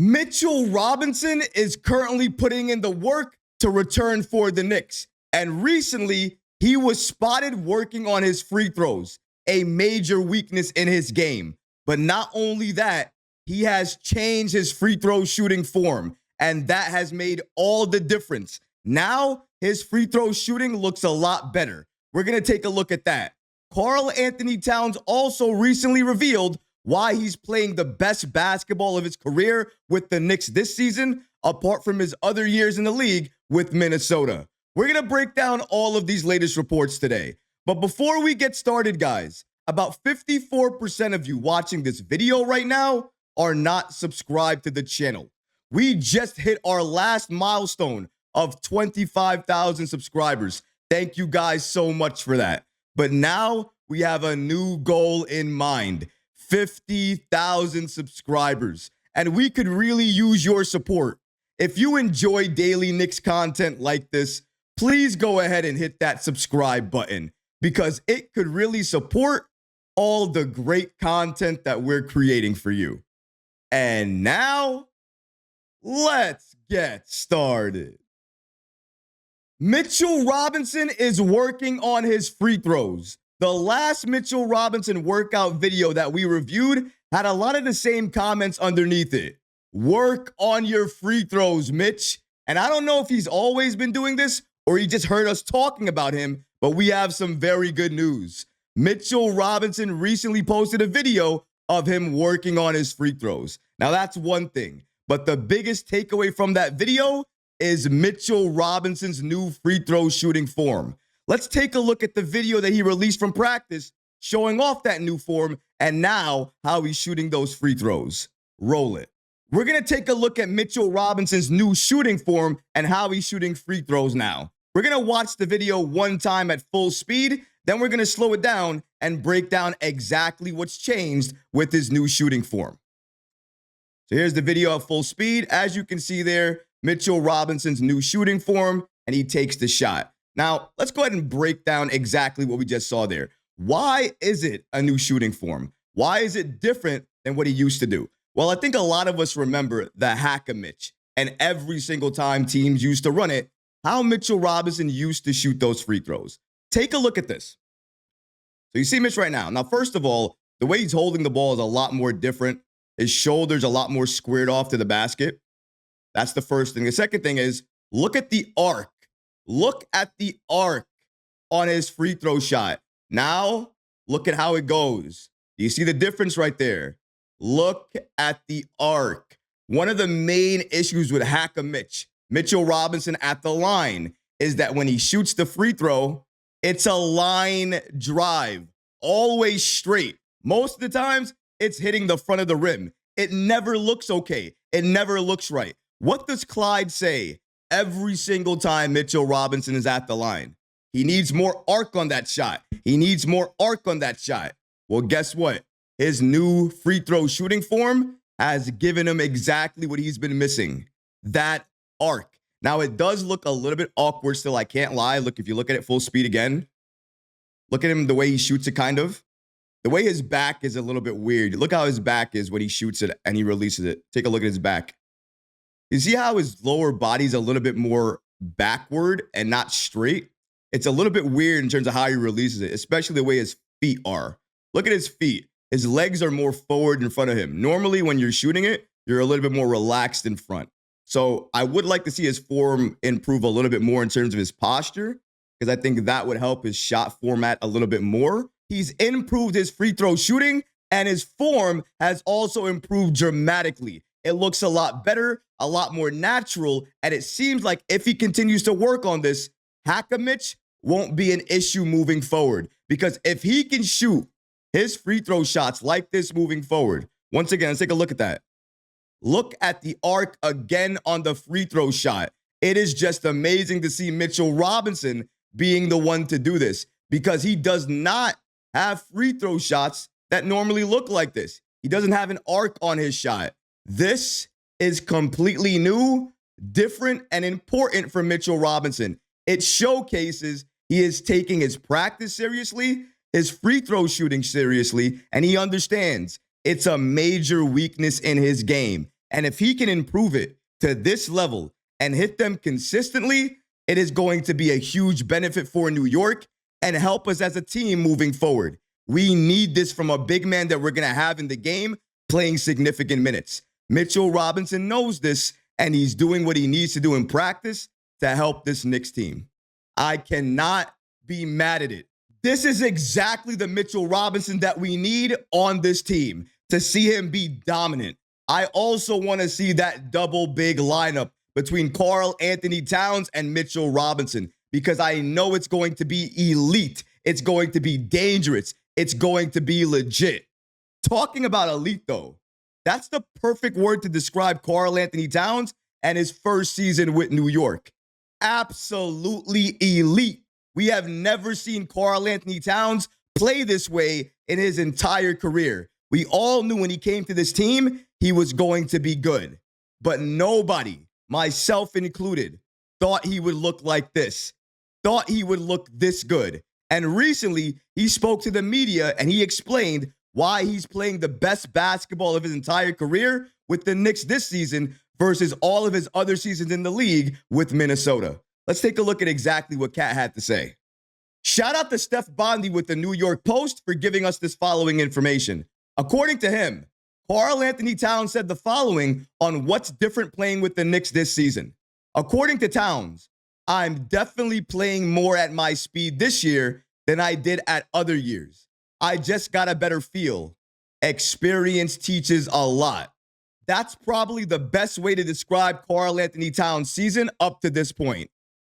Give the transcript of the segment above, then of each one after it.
Mitchell Robinson is currently putting in the work to return for the Knicks. And recently, he was spotted working on his free throws, a major weakness in his game. But not only that, he has changed his free throw shooting form, and that has made all the difference. Now, his free throw shooting looks a lot better. We're going to take a look at that. Karl-Anthony Towns also recently revealed why he's playing the best basketball of his career with the Knicks this season, apart from his other years in the league with Minnesota. We're going to break down all of these latest reports today. But before we get started, guys, about 54% of you watching this video right now are not subscribed to the channel. We just hit our last milestone of 25,000 subscribers. Thank you guys so much for that. But now we have a new goal in mind, 50,000 subscribers. And we could really use your support. If you enjoy daily Knicks content like this, please go ahead and hit that subscribe button because it could really support all the great content that we're creating for you. And now, let's get started. Mitchell Robinson is working on his free throws. The last Mitchell Robinson workout video that we reviewed had a lot of the same comments underneath it. Work on your free throws, Mitch. And I don't know if he's always been doing this or he just heard us talking about him, but we have some very good news. Mitchell Robinson recently posted a video of him working on his free throws. Now, that's one thing, but the biggest takeaway from that video is Mitchell Robinson's new free throw shooting form. Let's take a look at the video that he released from practice showing off that new form and now how he's shooting those free throws. Roll it. We're going to take a look at Mitchell Robinson's new shooting form and how he's shooting free throws now. We're going to watch the video one time at full speed, then we're going to slow it down and break down exactly what's changed with his new shooting form. So here's the video at full speed. As you can see there, Mitchell Robinson's new shooting form, and he takes the shot. Now, let's go ahead and break down exactly what we just saw there. Why is it a new shooting form? Why is it different than what he used to do? Well, I think a lot of us remember the Hack-A-Mitch, and every single time teams used to run it, how Mitchell Robinson used to shoot those free throws. Take a look at this. So you see Mitch right now. Now, first of all, the way he's holding the ball is a lot more different. His shoulder's a lot more squared off to the basket. That's the first thing. The second thing is, look at the arc. Look at the arc on his free throw shot. Now, look at how it goes. Do you see the difference right there? Look at the arc. One of the main issues with Hack-A-Mitch, Mitchell Robinson at the line, is that when he shoots the free throw, it's a line drive, always straight. Most of the times, it's hitting the front of the rim. It never looks okay. It never looks right. What does Clyde say every single time Mitchell Robinson is at the line? He needs more arc on that shot. He needs more arc on that shot. Well, guess what? His new free throw shooting form has given him exactly what he's been missing, that arc. Now, it does look a little bit awkward still, I can't lie. Look, if you look at it full speed again, look at him the way he shoots it kind of. The way his back is a little bit weird. Look how his back is when he shoots it and he releases it. Take a look at his back. You see how his lower body's a little bit more backward and not straight? It's a little bit weird in terms of how he releases it, especially the way his feet are. Look at his feet. His legs are more forward in front of him. Normally, when you're shooting it, you're a little bit more relaxed in front. So I would like to see his form improve a little bit more in terms of his posture, because I think that would help his shot format a little bit more. He's improved his free throw shooting, and his form has also improved dramatically. It looks a lot better, a lot more natural, and it seems like if he continues to work on this, Hack-A-Mitch won't be an issue moving forward. Because if he can shoot his free throw shots like this moving forward, once again, let's take a look at that. Look at the arc again on the free throw shot. It is just amazing to see Mitchell Robinson being the one to do this, because he does not have free throw shots that normally look like this. He doesn't have an arc on his shot. This is completely new, different, and important for Mitchell Robinson. It showcases he is taking his practice seriously, his free throw shooting seriously, and he understands it's a major weakness in his game. And if he can improve it to this level and hit them consistently, it is going to be a huge benefit for New York and help us as a team moving forward. We need this from a big man that we're going to have in the game playing significant minutes. Mitchell Robinson knows this, and he's doing what he needs to do in practice to help this Knicks team. I cannot be mad at it. This is exactly the Mitchell Robinson that we need on this team to see him be dominant. I also want to see that double big lineup between Karl-Anthony Towns and Mitchell Robinson, because I know it's going to be elite. It's going to be dangerous. It's going to be legit. Talking about elite, though, that's the perfect word to describe Karl-Anthony Towns and his first season with New York. Absolutely elite. We have never seen Karl-Anthony Towns play this way in his entire career. We all knew when he came to this team, he was going to be good. But nobody, myself included, thought he would look like this, thought he would look this good. And recently, he spoke to the media and he explained why he's playing the best basketball of his entire career with the Knicks this season versus all of his other seasons in the league with Minnesota. Let's take a look at exactly what Cat had to say. Shout out to Steph Bondy with the New York Post for giving us this following information. According to him, Karl-Anthony Towns said the following on what's different playing with the Knicks this season. According to Towns, I'm definitely playing more at my speed this year than I did at other years. I just got a better feel. Experience teaches a lot. That's probably the best way to describe Karl-Anthony Towns' season up to this point.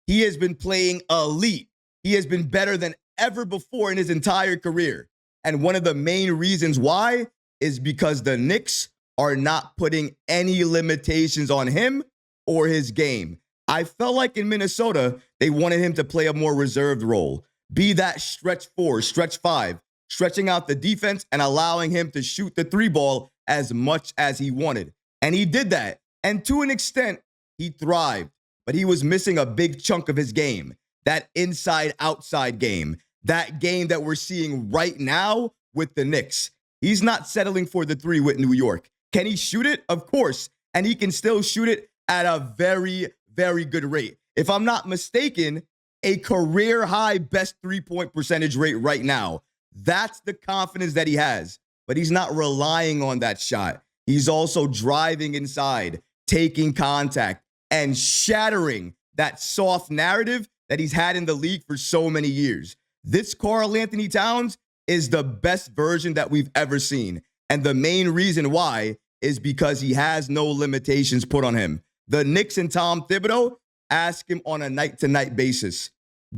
He has been playing elite. He has been better than ever before in his entire career. And one of the main reasons why is because the Knicks are not putting any limitations on him or his game. I felt like in Minnesota, they wanted him to play a more reserved role, be that stretch 4, stretch 5, stretching out the defense and allowing him to shoot the 3 ball as much as he wanted. And he did that. And to an extent, he thrived. But he was missing a big chunk of his game, that inside-outside game, that game that we're seeing right now with the Knicks. He's not settling for the 3 with New York. Can he shoot it? Of course. And he can still shoot it at a very, very good rate. If I'm not mistaken, a career-high best 3-point percentage rate right now. That's the confidence that he has. But he's not relying on that shot. He's also driving inside, taking contact, and shattering that soft narrative that he's had in the league for so many years. This Karl-Anthony Towns is the best version that we've ever seen. And the main reason why is because he has no limitations put on him. The Knicks and Tom Thibodeau ask him on a night-to-night basis,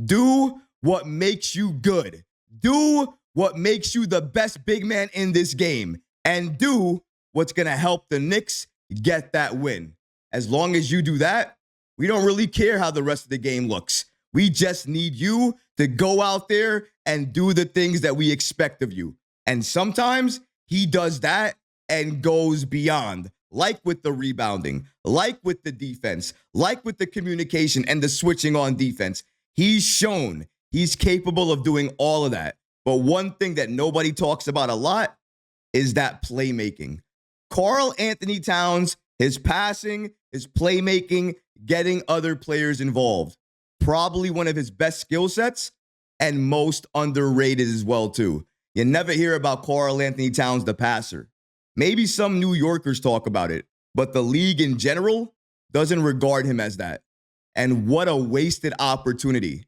do what makes you good. Do what makes you the best big man in this game. And do what's going to help the Knicks get that win. As long as you do that, we don't really care how the rest of the game looks. We just need you to go out there and do the things that we expect of you. And sometimes he does that and goes beyond, like with the rebounding, like with the defense, like with the communication and the switching on defense. He's shown he's capable of doing all of that. But one thing that nobody talks about a lot is that playmaking. Karl-Anthony Towns, his passing, his playmaking, getting other players involved. Probably one of his best skill sets and most underrated as well, too. You never hear about Karl-Anthony Towns, the passer. Maybe some New Yorkers talk about it, but the league in general doesn't regard him as that. And what a wasted opportunity.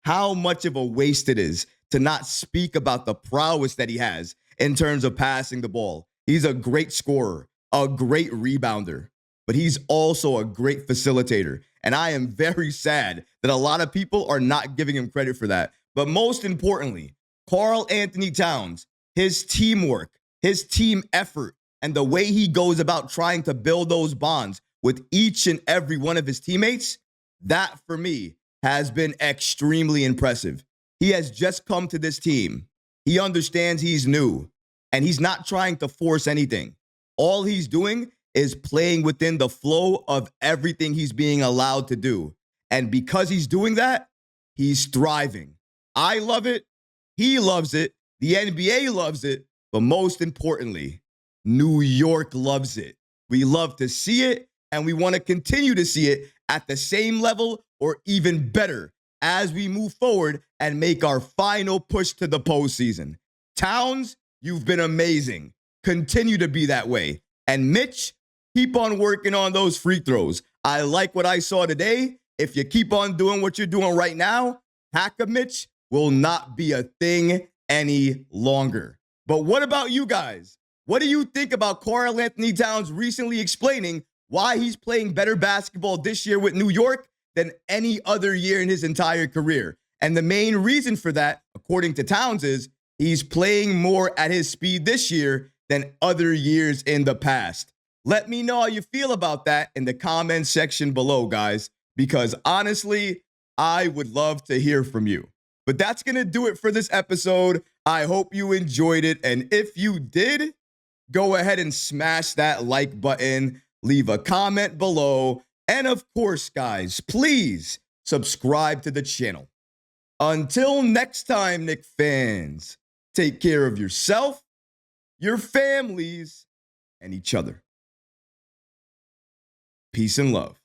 How much of a waste it is to not speak about the prowess that he has in terms of passing the ball. He's a great scorer, a great rebounder, but he's also a great facilitator. And I am very sad that a lot of people are not giving him credit for that. But most importantly, Karl-Anthony Towns, his teamwork, his team effort, and the way he goes about trying to build those bonds with each and every one of his teammates, that for me has been extremely impressive. He has just come to this team. He understands he's new, and he's not trying to force anything. All he's doing is playing within the flow of everything he's being allowed to do. And because he's doing that, he's thriving. I love it. He loves it. The NBA loves it. But most importantly, New York loves it. We love to see it, and we want to continue to see it at the same level or even better as we move forward and make our final push to the postseason. Towns, you've been amazing. Continue to be that way. And Mitch, keep on working on those free throws. I like what I saw today. If you keep on doing what you're doing right now, Hack-A-Mitch will not be a thing any longer. But what about you guys? What do you think about Karl-Anthony Towns recently explaining why he's playing better basketball this year with New York than any other year in his entire career? And the main reason for that, according to Towns, is he's playing more at his speed this year than other years in the past. Let me know how you feel about that in the comment section below, guys, because honestly, I would love to hear from you. But that's going to do it for this episode. I hope you enjoyed it. And if you did, go ahead and smash that like button, leave a comment below. And of course, guys, please subscribe to the channel. Until next time, Knicks fans, take care of yourself, your families, and each other. Peace and love.